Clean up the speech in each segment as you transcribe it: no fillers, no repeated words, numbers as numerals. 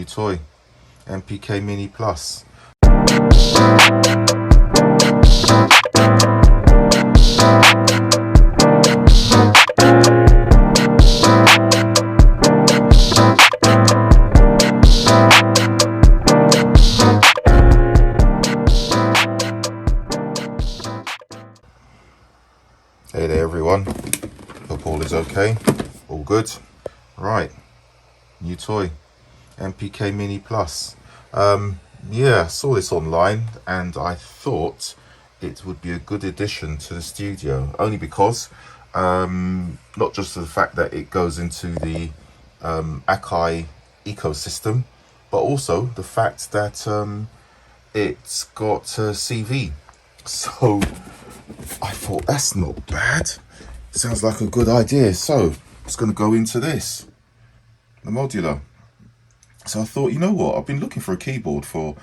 new toy, MPK Mini Plus. Hey there everyone, hope all is okay, all good. Right, new toy, MPK Mini Plus. Yeah, saw this online and I thought it would be a good addition to the studio, only because not just the fact that it goes into the Akai ecosystem, but also the fact that it's got CV. So I thought that's not bad. Sounds like a good idea. So it's going to go into this, the Modular. So I thought, you know what? I've been looking for a keyboard for.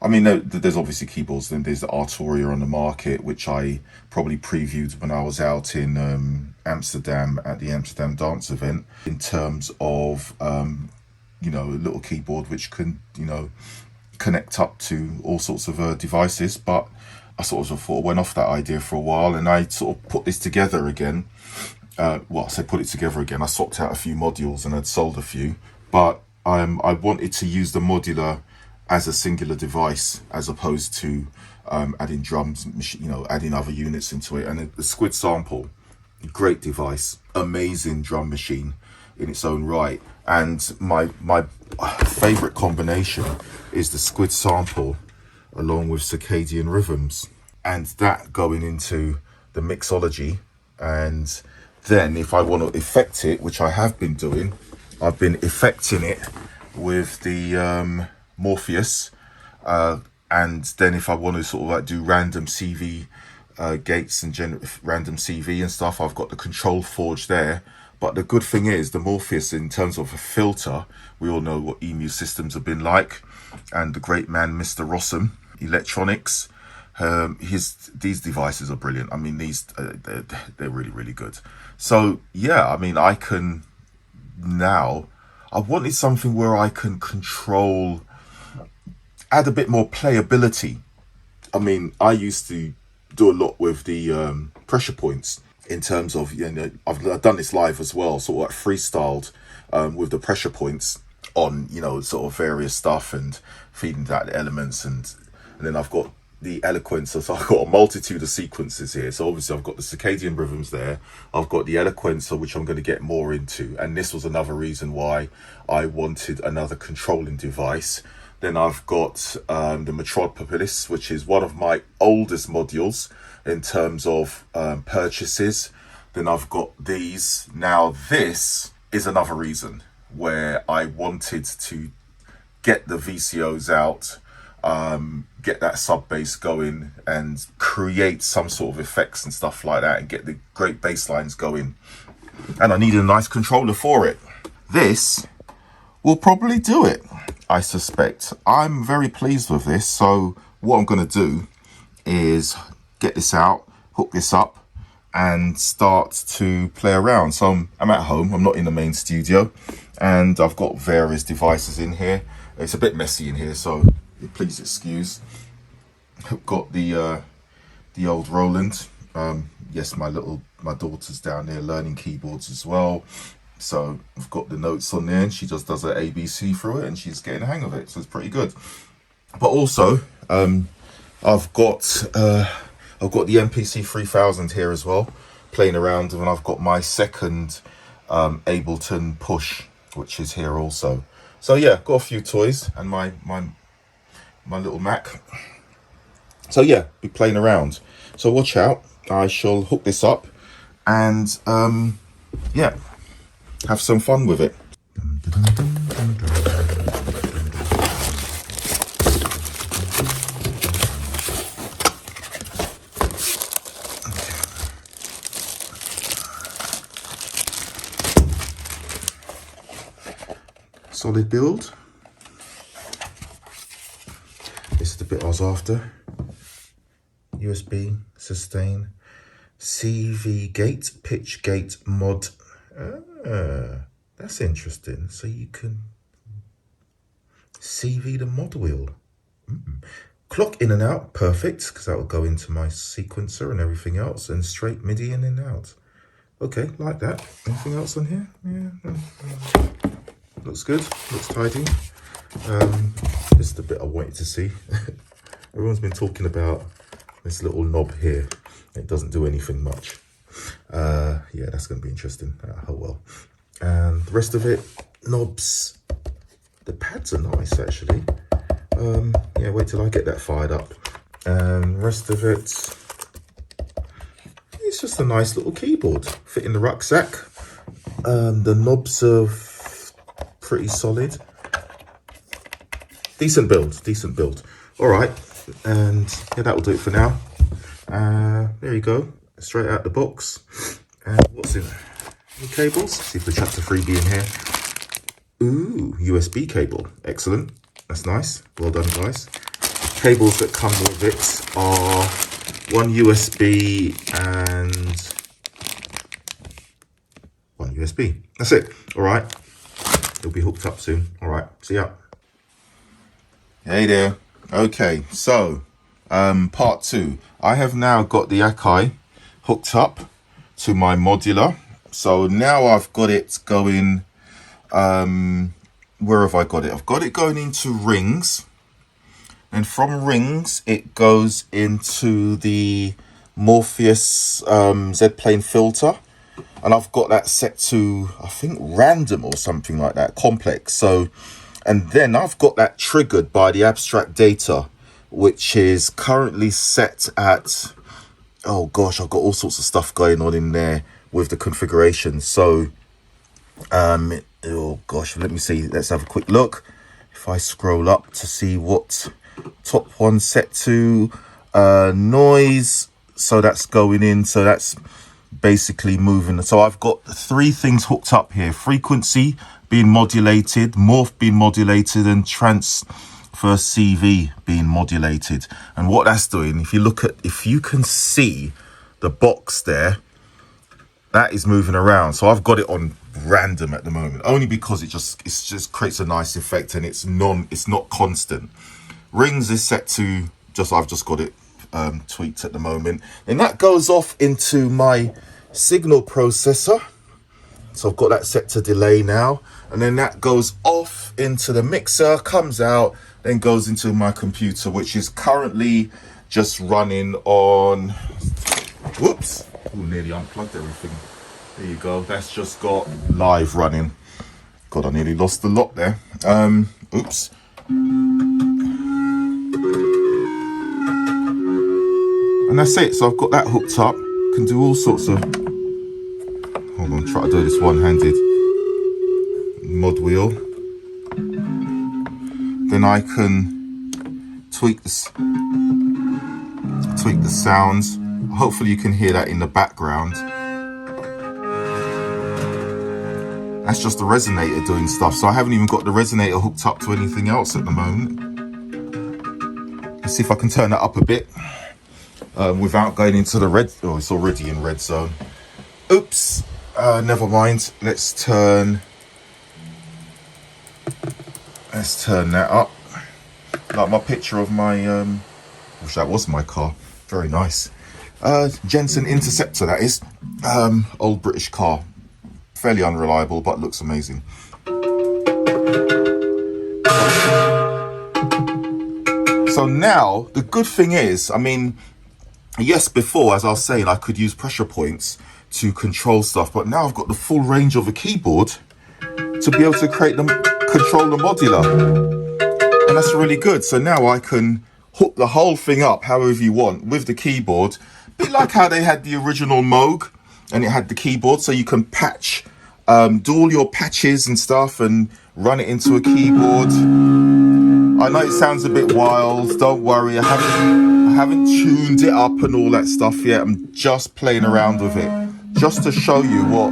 I mean, there's obviously keyboards. Then there's the Arturia on the market, which I probably previewed when I was out in Amsterdam at the Amsterdam dance event. In terms of you know, a little keyboard which can, you know, connect up to all sorts of devices, but I sort of thought, went off that idea for a while, and I sort of put this together again. Well, I say put it together again. I swapped out a few modules and I'd sold a few, but I wanted to use the Modular as a singular device as opposed to adding drums, you know, adding other units into it. And the Squid Sample, great device, amazing drum machine in its own right. And my favorite combination is the Squid Sample along with circadian rhythms, and that going into the mixology. And then if I want to effect it, which I have been doing, I've been effecting it with the Morpheus, and then if I want to sort of like do random CV gates and random CV and stuff, I've got the Control Forge there. But the good thing is the Morpheus, in terms of a filter, we all know what EMU systems have been like, and the great man Mr. Rossum Electronics, these devices are brilliant. I mean, these they're really good. So yeah, I mean, I can now, I wanted something where I can control, add a bit more playability. I mean, I used to do a lot with the pressure points, in terms of, you know, I've done this live as well, sort of like freestyled with the pressure points on, you know, sort of various stuff and feeding that elements, and then I've got the eloquence. So I've got a multitude of sequences here. So obviously I've got the circadian rhythms there. I've got the eloquence, which I'm going to get more into. And this was another reason why I wanted another controlling device. Then I've got the Metropolis, which is one of my oldest modules in terms of purchases. Then I've got these. Now this is another reason where I wanted to get the VCOs out, get that sub bass going and create some sort of effects and stuff like that, and get the great bass lines going. And I needed a nice controller for it. This will probably do it, I suspect. I'm very pleased with this. So what I'm going to do is get this out, hook this up, and start to play around. So I'm at home, I'm not in the main studio, and I've got various devices in here. It's a bit messy in here, so please excuse. I've got the old Roland. Yes, my daughter's down there learning keyboards as well. So I've got the notes on there, and she just does her ABC through it, and she's getting the hang of it. So it's pretty good. But also, I've got the MPC 3000 here as well, playing around, and I've got my second Ableton Push, which is here also. So yeah, got a few toys and my little Mac. So yeah, be playing around. So watch out. I shall hook this up and yeah, have some fun with it. Solid build. This is the bit I was after. USB, sustain, CV gate, pitch gate mod. That's interesting. So you can CV the mod wheel. Clock in and out, perfect, because that will go into my sequencer and everything else, and straight MIDI in and out. Okay, like that. Anything else on here? Yeah, looks good, looks tidy. Just the bit I wanted to see. Everyone's been talking about this little knob here. It doesn't do anything much. Yeah, that's going to be interesting. Oh well. And the rest of it, knobs. The pads are nice actually. Yeah, wait till I get that fired up. And the rest of it, it's just a nice little keyboard. Fit in the rucksack. The knobs are pretty solid. Decent build. All right, and yeah, that will do it for now. There you go, straight out the box. And what's in there? Any cables? See if the chapter 3B in here. Ooh, USB cable, excellent. That's nice, well done guys. Cables that come with it are one USB and one USB. That's it. All right, it'll be hooked up soon. All right, see ya. Hey there. Okay, so part 2. I have now got the Akai hooked up to my Modular. So now I've got it going, where have I got it? I've got it going into rings, and from rings it goes into the Morpheus Z-plane filter, and I've got that set to, I think, random or something like that, complex. So, and then I've got that triggered by the abstract data, which is currently set at, oh gosh, I've got all sorts of stuff going on in there with the configuration. So oh gosh, let me see, let's have a quick look. If I scroll up to see what top one set to, noise, so that's going in, so that's basically moving. So I've got 3 things hooked up here: frequency being modulated, morph being modulated, and transfer CV being modulated. And what that's doing, if you look at, if you can see the box there, that is moving around. So I've got it on random at the moment, only because it just creates a nice effect, and it's not constant. Rings is set to just, I've just got it tweaked at the moment, and that goes off into my signal processor. So I've got that set to delay now, and then that goes off into the mixer, comes out, then goes into my computer, which is currently just running on, whoops, oh, nearly unplugged everything. There you go, that's just got live running. God, I nearly lost the lot there. Oops. And that's it, so I've got that hooked up. Can do all sorts of, hold on, try to do this one-handed. Mod wheel. Then I can tweak the sounds. Hopefully you can hear that in the background. That's just the resonator doing stuff. So I haven't even got the resonator hooked up to anything else at the moment. Let's see if I can turn that up a bit without going into the red. Oh, it's already in red zone. Oops. Never mind. Let's turn that up. Like my picture of my, wish that was my car. Very nice. Jensen Interceptor, that is. Old British car. Fairly unreliable, but looks amazing. So now, the good thing is, I mean, yes, before, as I was saying, I could use pressure points to control stuff, but now I've got the full range of a keyboard to be able to control the Modular. And that's really good. So now I can hook the whole thing up however you want with the keyboard. A bit like how they had the original Moog, and it had the keyboard, so you can patch, do all your patches and stuff and run it into a keyboard. I know it sounds a bit wild, don't worry, I haven't tuned it up and all that stuff yet. I'm just playing around with it, just to show you what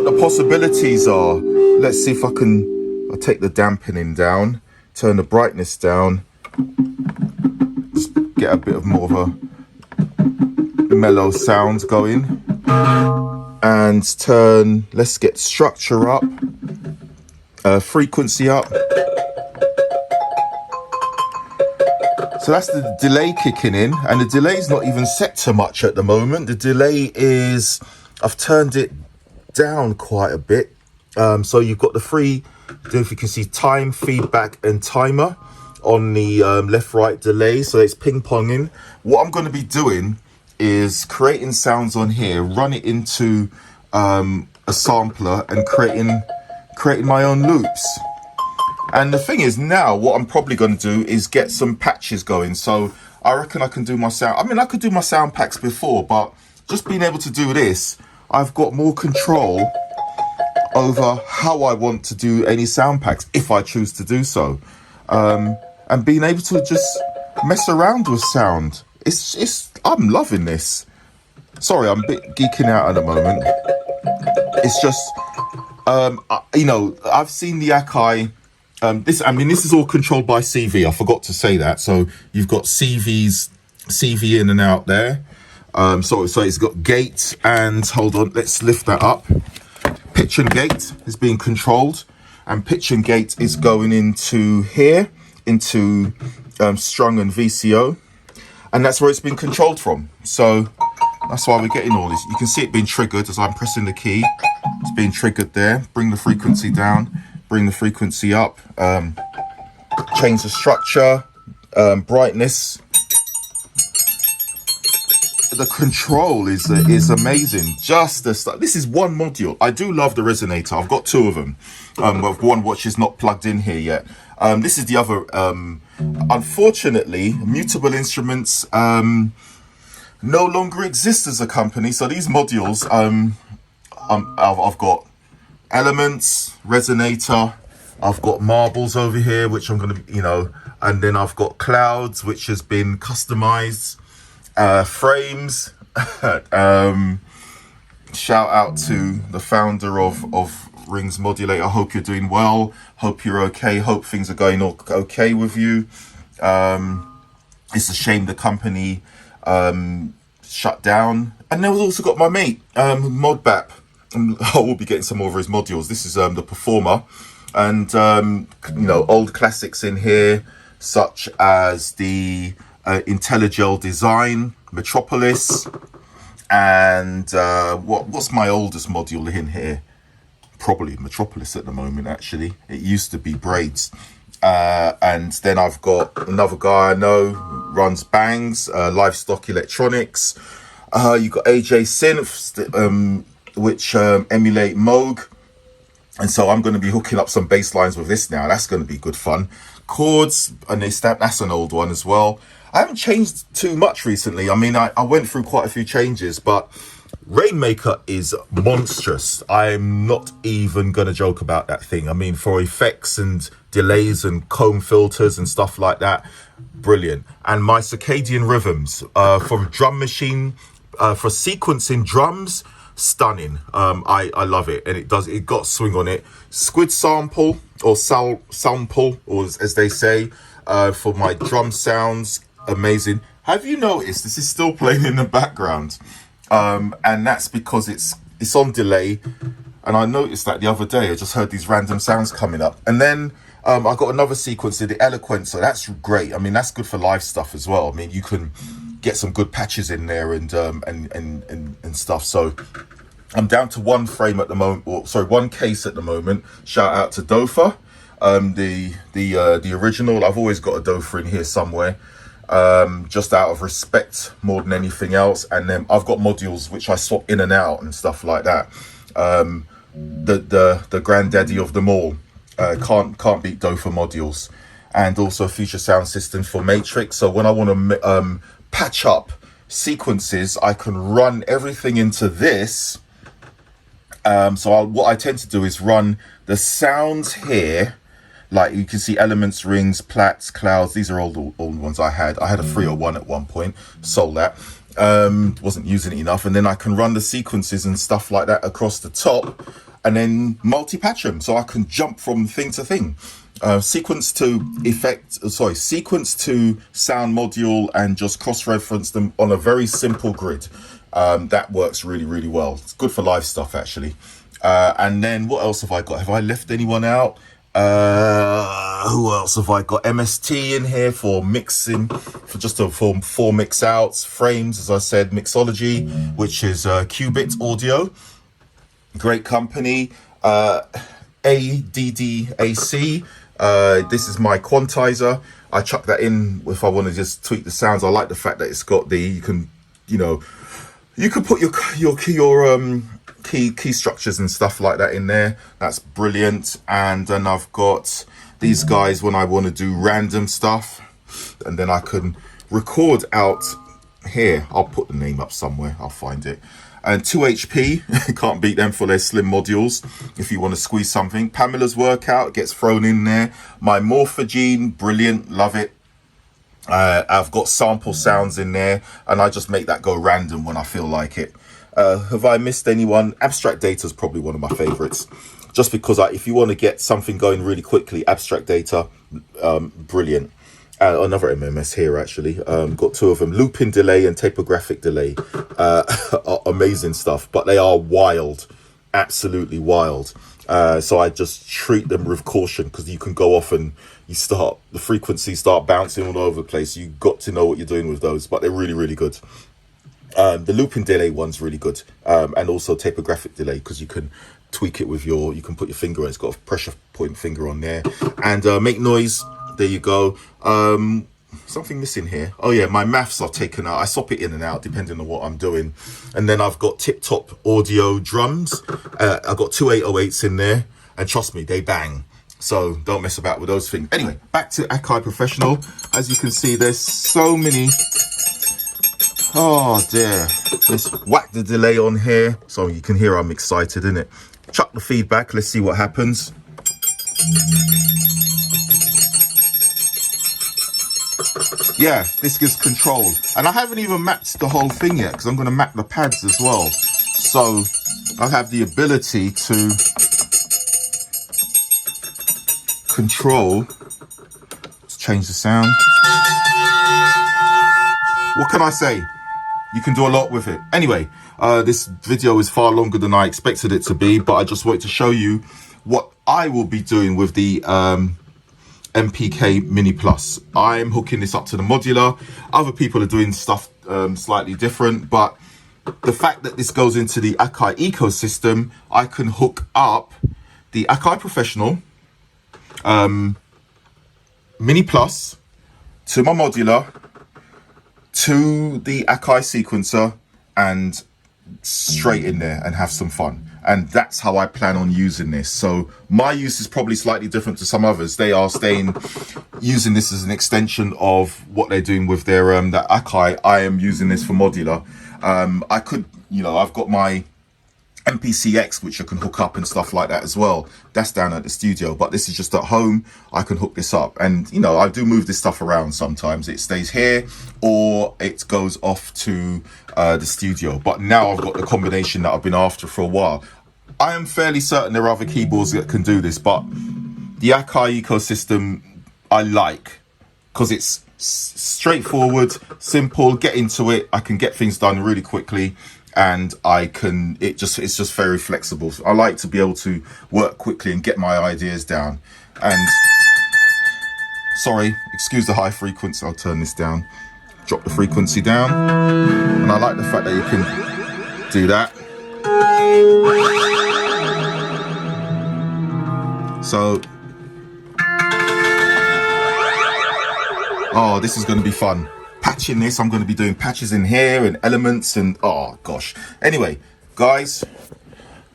the possibilities are. Let's see if I'll take the dampening down, turn the brightness down, just get a bit of more of a mellow sound going, and let's get structure up, frequency up. So that's the delay kicking in, and the delay is not even set to much at the moment. The delay is, I've turned it down quite a bit. So you've got the three, if you can see, time, feedback, and timer on the left-right delay. So it's ping-ponging. What I'm going to be doing is creating sounds on here, run it into a sampler, and creating my own loops. And the thing is, now what I'm probably going to do is get some patches going. So I reckon I can do my sound. I mean, I could do my sound packs before, but just being able to do this, I've got more control over how I want to do any sound packs if I choose to do so. And being able to just mess around with sound. I'm loving this. Sorry, I'm a bit geeking out at the moment. It's just, you know, I've seen the Akai. This is all controlled by CV. I forgot to say that. So you've got CV in and out there. So it's got gate and, hold on, let's lift that up. Pitch and gate is being controlled, and pitch and gate is going into here, into strung and VCO, and that's where it's been controlled from. So that's why we're getting all this. You can see it being triggered as I'm pressing the key. It's being triggered there. Bring the frequency down, bring the frequency up, change the structure, brightness. The control is amazing. Just this is one module. I do love the resonator. I've got two of them. With one which is not plugged in here yet. This is the other. Unfortunately, Mutable Instruments no longer exist as a company. So these modules, I've got Elements, Resonator. I've got Marbles over here, which I'm gonna, you know, and then I've got Clouds, which has been customized. Frames. Shout out to the founder of Rings Modulator. Hope you're doing well. Hope you're okay. Hope things are going okay with you. It's a shame the company shut down. And then we've also got my mate, Modbap. I will be getting some more of his modules. This is the Performer, and you know, old classics in here, such as the IntelliGel Design, Metropolis, and what's my oldest module in here? Probably Metropolis at the moment, actually. It used to be Braids. And then I've got another guy I know, runs Bangs, Livestock Electronics. You've got AJ Synth, which emulate Moog. And so I'm going to be hooking up some bass lines with this now. That's going to be good fun. Chords, and that's an old one as well. I haven't changed too much recently. I mean, I went through quite a few changes, but Rainmaker is monstrous. I'm not even going to joke about that thing. I mean, for effects and delays and comb filters and stuff like that, brilliant. And my circadian rhythms for drum machine, for sequencing drums, stunning. I love it, and it got swing on it. Squid sample or sample, or as they say, for my drum sounds, amazing. Have you noticed this is still playing in the background? And that's because it's on delay. And I noticed that the other day. I just heard these random sounds coming up, and then I got another sequence of the Eloquent, so that's great. I mean, that's good for live stuff as well. I mean, you can get some good patches in there and stuff. So I'm down to one frame at the moment, one case at the moment. Shout out to Dofa, the original. I've always got a Dofa in here somewhere, just out of respect more than anything else. And then I've got modules which I swap in and out and stuff like that. The granddaddy of them all. Can't beat Dofa modules, and also Future Sound System for Matrix. So when I want to patch up sequences, I can run everything into this. What I tend to do is run the sounds here, like you can see Elements, Rings, Plats, Clouds. These are all the ones I had. I had a 301 at one point, sold that. Wasn't using it enough, and then I can run the sequences and stuff like that across the top, and then multi-patch them, so I can jump from thing to thing. Sequence to sound module, and just cross-reference them on a very simple grid. That works really, really well. It's good for live stuff, actually. And then what else have I got? Have I left anyone out? Who else have I got? MST in here for mixing, for just a four mix outs. Frames, as I said, Mixology, which is Qubit Audio. Great company. ADDAC. This is my quantizer. I chuck that in if I want to just tweak the sounds. I like the fact that it's got the, you can put your key structures and stuff like that in there. That's brilliant. And then I've got these guys when I want to do random stuff, and then I can record out here. I'll put the name up somewhere, I'll find it. And 2HP, can't beat them for their slim modules if you want to squeeze something. Pamela's workout gets thrown in there. My Morphogene, brilliant, love it. I've got sample sounds in there, and I just make that go random when I feel like it. Have I missed anyone? Abstract Data is probably one of my favorites, just because if you want to get something going really quickly, Abstract Data, brilliant. Another MMS here, actually. Got two of them, looping delay and typographic delay. Amazing stuff, but they are wild, absolutely wild. So I just treat them with caution, because you can go off and the frequencies start bouncing all over the place. You got to know what you're doing with those, but they're really, really good. The looping delay one's really good, and also typographic delay, because you can tweak it with you can put your finger on it. It's got a pressure point finger on there. And make noise, there you go. Something missing here. Oh yeah, my maths are taken out. I swap it in and out depending on what I'm doing. And then I've got Tip Top Audio drums. I've got two 808s in there, and trust me, they bang. So don't mess about with those things. Anyway, back to Akai Professional. As you can see, there's so many. Oh dear, let's whack the delay on here so you can hear I'm excited, innit? Chuck the feedback, let's see what happens. Yeah, this gives control. And I haven't even mapped the whole thing yet, because I'm going to map the pads as well. So I have the ability to control. Let's change the sound. What can I say? You can do a lot with it. Anyway, this video is far longer than I expected it to be, but I just wanted to show you what I will be doing with the MPK Mini Plus. I'm hooking this up to the Modular. Other people are doing stuff slightly different, but the fact that this goes into the Akai ecosystem, I can hook up the Akai Professional Mini Plus to my Modular, to the Akai sequencer, and straight in there and have some fun. And that's how I plan on using this. So my use is probably slightly different to some others. They are using this as an extension of what they're doing with their that Akai. I am using this for Modular. I could, I've got my MPCX, which I can hook up and stuff like that as well. That's down at the studio, but this is just at home. I can hook this up, and I do move this stuff around sometimes. It stays here or it goes off to the studio, but now I've got the combination that I've been after for a while. I am fairly certain there are other keyboards that can do this, but the Akai ecosystem I like, because it's straightforward, simple, get into it. I can get things done really quickly, and it's just very flexible. I like to be able to work quickly and get my ideas down. And sorry, excuse the high frequency, I'll turn this down, drop the frequency down. And I like the fact that you can do that. So, oh, this is going to be fun. Patching this, I'm going to be doing patches in here and elements and oh gosh. Anyway, guys,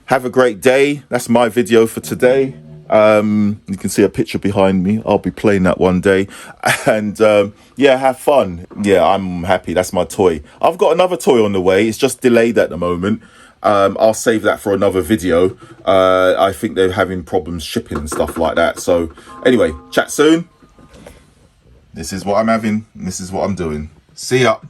have a great day. That's my video for today. You can see a picture behind me. I'll be playing that one day. And yeah, have fun. Yeah, I'm happy. That's my toy. I've got another toy on the way. It's just delayed at the moment. I'll save that for another video. I think they're having problems shipping and stuff like that. So anyway, chat soon. This is what I'm having, and this is what I'm doing. See ya.